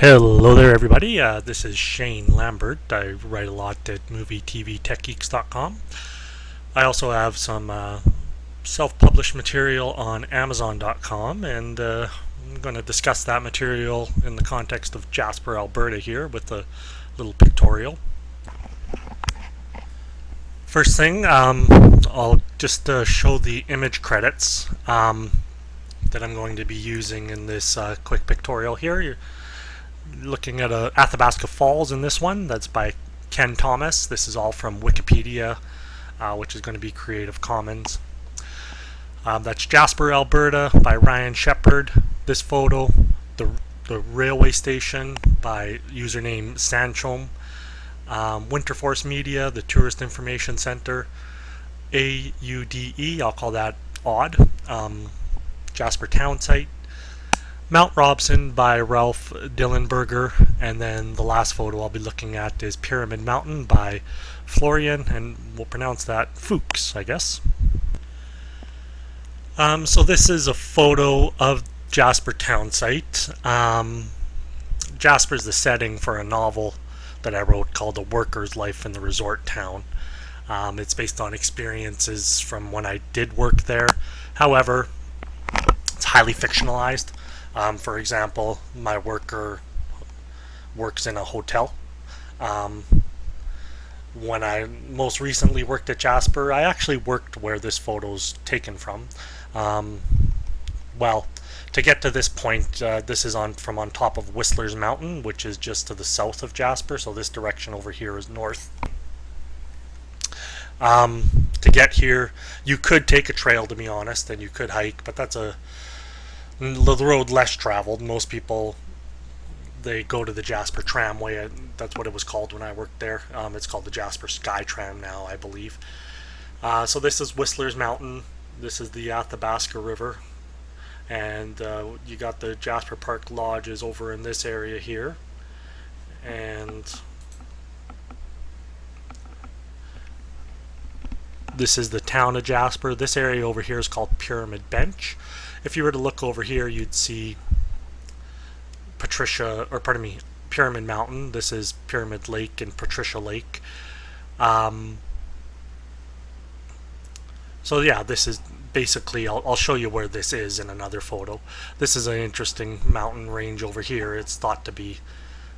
Hello there, everybody. This is Shane Lambert. I write a lot at movietvtechgeeks.com. I also have some self-published material on Amazon.com, and I'm going to discuss that material in the context of Jasper, Alberta here with a little pictorial. First thing, I'll just show the image credits that I'm going to be using in this quick pictorial here. You're looking at Athabasca Falls in this one. That's by Ken Thomas. This is all from Wikipedia, which is going to be Creative Commons. That's Jasper, Alberta by Ryan Shepard. This photo, the railway station by username Sanchom. Winterforce Media, the Tourist Information Center. AUDE, I'll call that odd. Jasper Town Site. Mount Robson by Ralph Dillenberger, and then the last photo I'll be looking at is Pyramid Mountain by Florian, and we'll pronounce that Fuchs, I guess. So this is a photo of Jasper Town Site. Jasper's the setting for a novel that I wrote called A Worker's Life in the Resort Town. It's based on experiences from when I did work there. However, it's highly fictionalized. For example, my worker works in a hotel. When I most recently worked at Jasper, I actually worked where this photo's taken from. Well, to get to this point, this is from on top of Whistler's Mountain, which is just to the south of Jasper, so this direction over here is north. To get here, you could take a trail, to be honest, and you could hike, but that's the road less traveled. Most people, they go to the Jasper Tramway. That's what it was called when I worked there. It's called the Jasper Sky Tram now, I believe. So this is Whistler's Mountain. This is the Athabasca River. And you got the Jasper Park Lodges over in this area here. And this is the town of Jasper. This area over here is called Pyramid Bench. If you were to look over here, you'd see Pyramid Mountain. This is Pyramid Lake and Patricia Lake. So yeah, this is basically, I'll show you where this is in another photo. This is an interesting mountain range over here. It's thought to be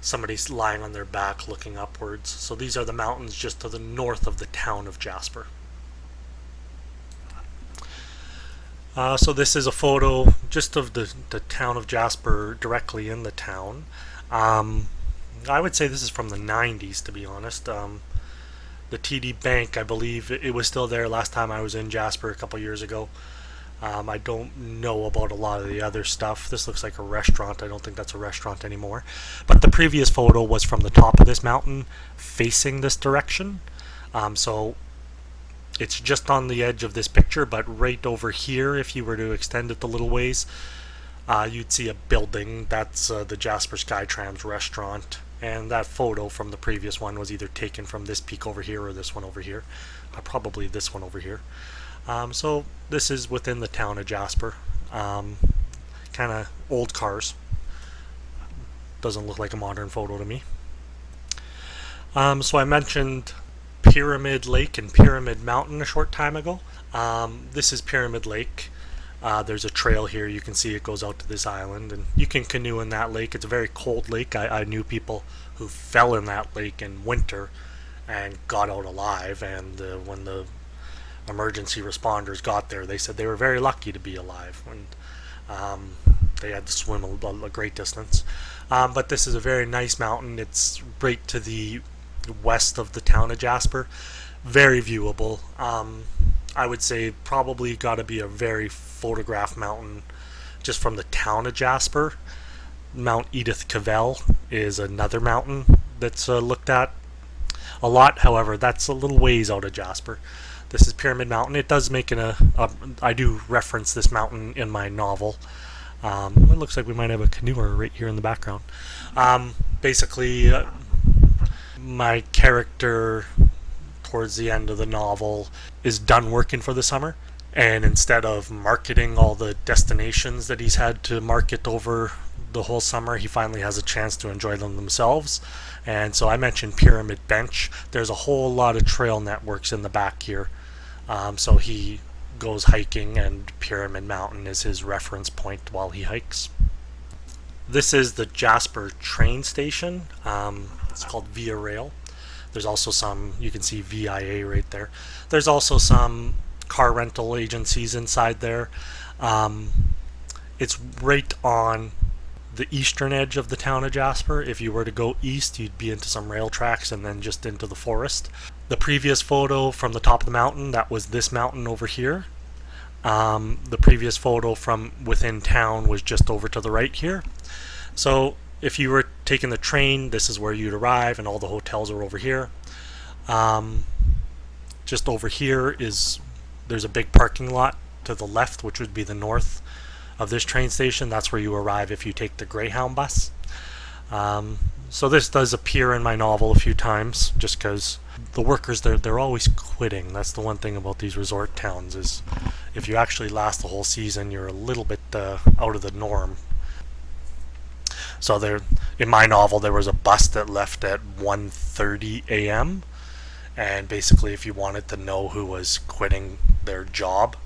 somebody's lying on their back looking upwards. So these are the mountains just to the north of the town of Jasper. So this is a photo just of the town of Jasper directly in the town. I would say this is from the 90s, to be honest. The TD Bank, I believe, it was still there last time I was in Jasper a couple years ago. I don't know about a lot of the other stuff. This looks like a restaurant. I don't think that's a restaurant anymore. But the previous photo was from the top of this mountain facing this direction. So it's just on the edge of this picture, but right over here, if you were to extend it a little ways, you'd see a building. That's the Jasper Skytrams restaurant. And that photo from the previous one was either taken from this peak over here or this one over here. Probably this one over here. So this is within the town of Jasper. Kind of old cars. Doesn't look like a modern photo to me. So I mentioned Pyramid Lake and Pyramid Mountain a short time ago. This is Pyramid Lake. There's a trail here. You can see it goes out to this island, and you can canoe in that lake. It's a very cold lake. I knew people who fell in that lake in winter and got out alive, and when the emergency responders got there, they said they were very lucky to be alive, and they had to swim a great distance. But this is a very nice mountain. It's right to the west of the town of Jasper. Very viewable. I would say probably got to be a very photographed mountain just from the town of Jasper. Mount Edith Cavell is another mountain that's looked at a lot. However, that's a little ways out of Jasper. This is Pyramid Mountain. It does make I do reference this mountain in my novel. It looks like we might have a canoer right here in the background. Basically, my character towards the end of the novel is done working for the summer, and instead of marketing all the destinations that he's had to market over the whole summer, he finally has a chance to enjoy them themselves. And so I mentioned Pyramid Bench. There's a whole lot of trail networks in the back here. So he goes hiking, and Pyramid Mountain is his reference point while he hikes. This is the Jasper train station. It's called Via Rail. There's also some, you can see VIA right there. There's also some car rental agencies inside there. It's right on the eastern edge of the town of Jasper. If you were to go east, you'd be into some rail tracks and then just into the forest. The previous photo from the top of the mountain, that was this mountain over here. The previous photo from within town was just over to the right here. So if you were taking the train, this is where you'd arrive, and all the hotels are over here. Just over here there's a big parking lot to the left, which would be the north of this train station. That's where you arrive if you take the Greyhound bus. So this does appear in my novel a few times, just because the workers, they're always quitting. That's the one thing about these resort towns, is if you actually last the whole season, you're a little bit out of the norm. So in my novel, there was a bus that left at 1:30 a.m. And basically, if you wanted to know who was quitting their job,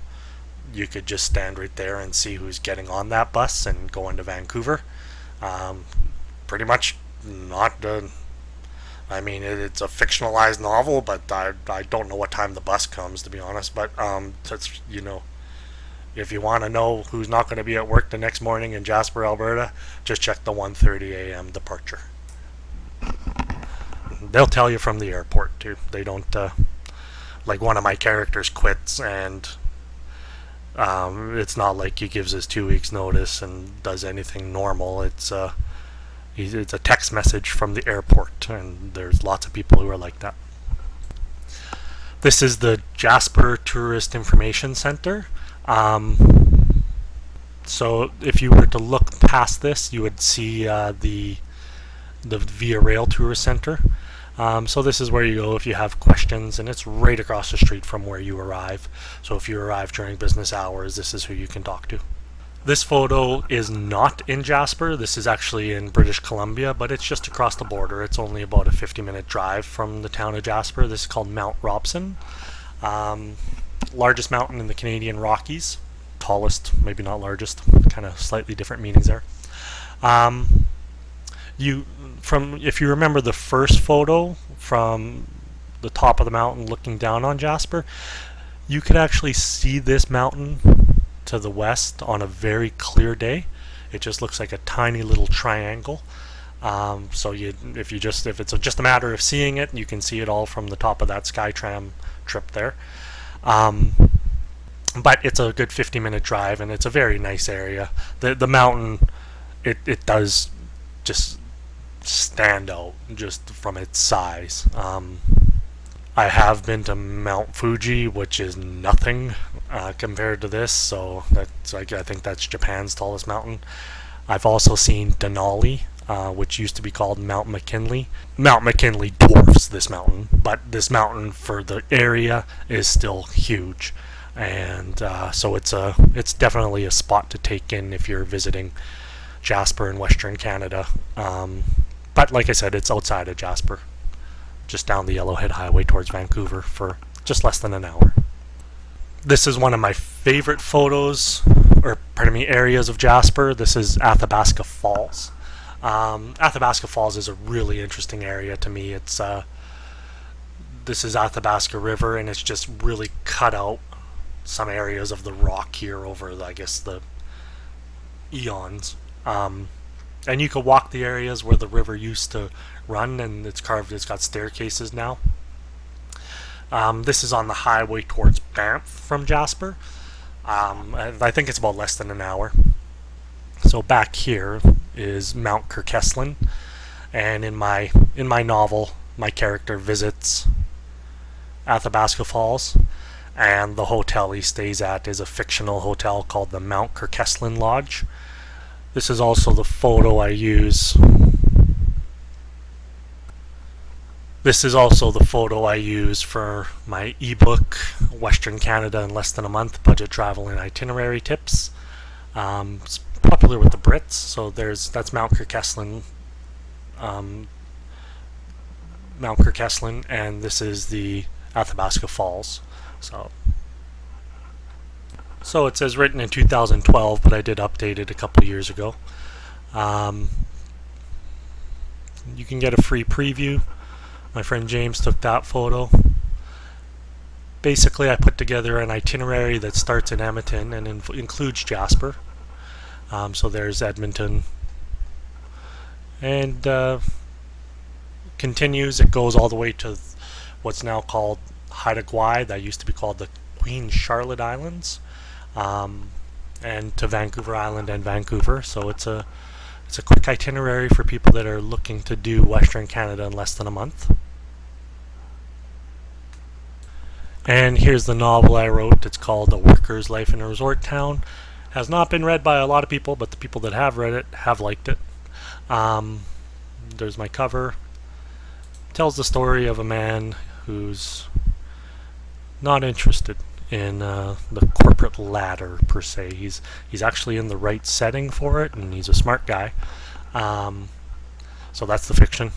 you could just stand right there and see who's getting on that bus and going to Vancouver. Pretty much not. I mean, it's a fictionalized novel, but I don't know what time the bus comes, to be honest. But that's, if you want to know who's not going to be at work the next morning in Jasper, Alberta, just check the 1:30 a.m. departure. They'll tell you from the airport too. They don't like one of my characters quits, and it's not like he gives us 2 weeks notice and does anything normal. It's a text message from the airport, and there's lots of people who are like that. This is the Jasper Tourist Information Center. So if you were to look past this, you would see the Via Rail Tourist Center. So this is where you go if you have questions, and it's right across the street from where you arrive. So if you arrive during business hours, this is who you can talk to. This photo is not in Jasper. This is actually in British Columbia, but it's just across the border. It's only about a 50-minute drive from the town of Jasper. This is called Mount Robson. Largest mountain in the Canadian Rockies. Tallest, maybe not largest. Kind of slightly different meanings there. If you remember the first photo from the top of the mountain looking down on Jasper, you could actually see this mountain to the west on a very clear day. It just looks like a tiny little triangle. So if it's just a matter of seeing it, you can see it all from the top of that Skytram trip there. But it's a good 50-minute drive, and it's a very nice area. The mountain, it does just stand out just from its size. I have been to Mount Fuji, which is nothing compared to this, so I think that's Japan's tallest mountain. I've also seen Denali, which used to be called Mount McKinley. Mount McKinley dwarfs this mountain, but this mountain for the area is still huge, and so it's definitely a spot to take in if you're visiting Jasper in Western Canada. But like I said, it's outside of Jasper, just down the Yellowhead Highway towards Vancouver for just less than an hour. This is one of my favorite areas of Jasper. This is Athabasca Falls. Athabasca Falls is a really interesting area to me. This is Athabasca River, and it's just really cut out some areas of the rock here over, I guess, the eons. And you could walk the areas where the river used to run, and it's got staircases now. This is on the highway towards Banff from Jasper. I think it's about less than an hour. So back here is Mount Kirkeslan, and in my novel, my character visits Athabasca Falls, and the hotel he stays at is a fictional hotel called the Mount Kirkeslan Lodge. This is also the photo I use. This is also the photo I use for my ebook, Western Canada in Less Than a Month, Budget Travel and Itinerary Tips. It's popular with the Brits. So that's um, Mount Kirkestlin, and this is the Athabasca Falls. So it says written in 2012, but I did update it a couple years ago. Um, you can get a free preview. My friend James took that photo. Basically, I put together an itinerary that starts in Edmonton and includes Jasper. So there's Edmonton, and continues. It goes all the way to what's now called Haida Gwaii. That used to be called the Queen Charlotte Islands, and to Vancouver Island and Vancouver. So it's a quick itinerary for people that are looking to do Western Canada in less than a month. And here's the novel I wrote. It's called A Worker's Life in a Resort Town. Has not been read by a lot of people, but the people that have read it have liked it. There's my cover. Tells the story of a man who's not interested in the corporate ladder per se. He's actually in the right setting for it, and he's a smart guy. So that's the fiction.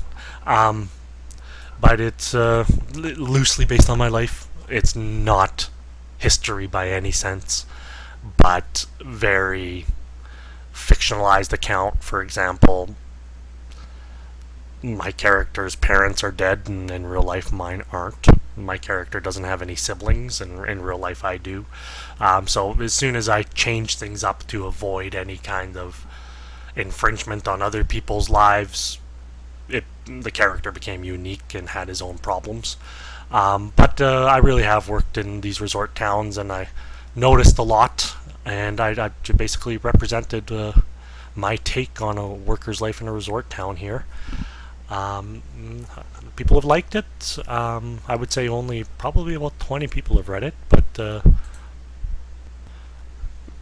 But it's loosely based on my life. It's not history by any sense, but very fictionalized account. For example, my character's parents are dead, and in real life mine aren't. My character doesn't have any siblings, and in real life I do. So as soon as I changed things up to avoid any kind of infringement on other people's lives, the character became unique and had his own problems. But I really have worked in these resort towns, and I noticed a lot, and I basically represented my take on a worker's life in a resort town here. People have liked it. I would say only probably about 20 people have read it, but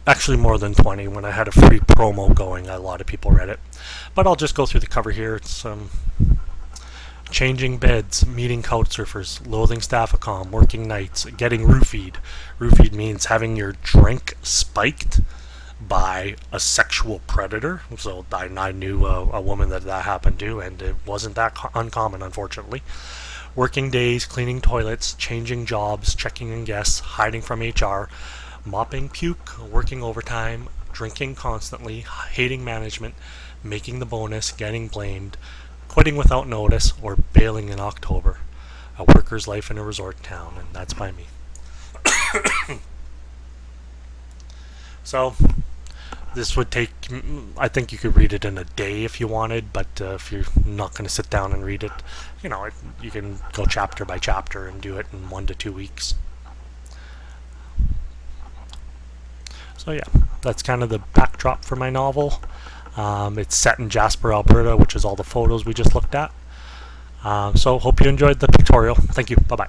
actually more than 20. When I had a free promo going, a lot of people read it. But I'll just go through the cover here. It's changing beds, meeting couch surfers, loathing Staffacom, working nights, getting roofied. Roofied means having your drink spiked by a sexual predator. So I knew a woman that happened to, and it wasn't that uncommon, unfortunately. Working days, cleaning toilets, changing jobs, checking in guests, hiding from HR, mopping puke, working overtime, drinking constantly, hating management, making the bonus, getting blamed, quitting without notice, or bailing in October. A worker's life in a resort town, and that's by me. So this would take, I think you could read it in a day if you wanted, but if you're not going to sit down and read it, you can go chapter by chapter and do it in 1 to 2 weeks. So yeah, that's kind of the backdrop for my novel. It's set in Jasper, Alberta, which is all the photos we just looked at. So hope you enjoyed the pictorial. Thank you. Bye-bye.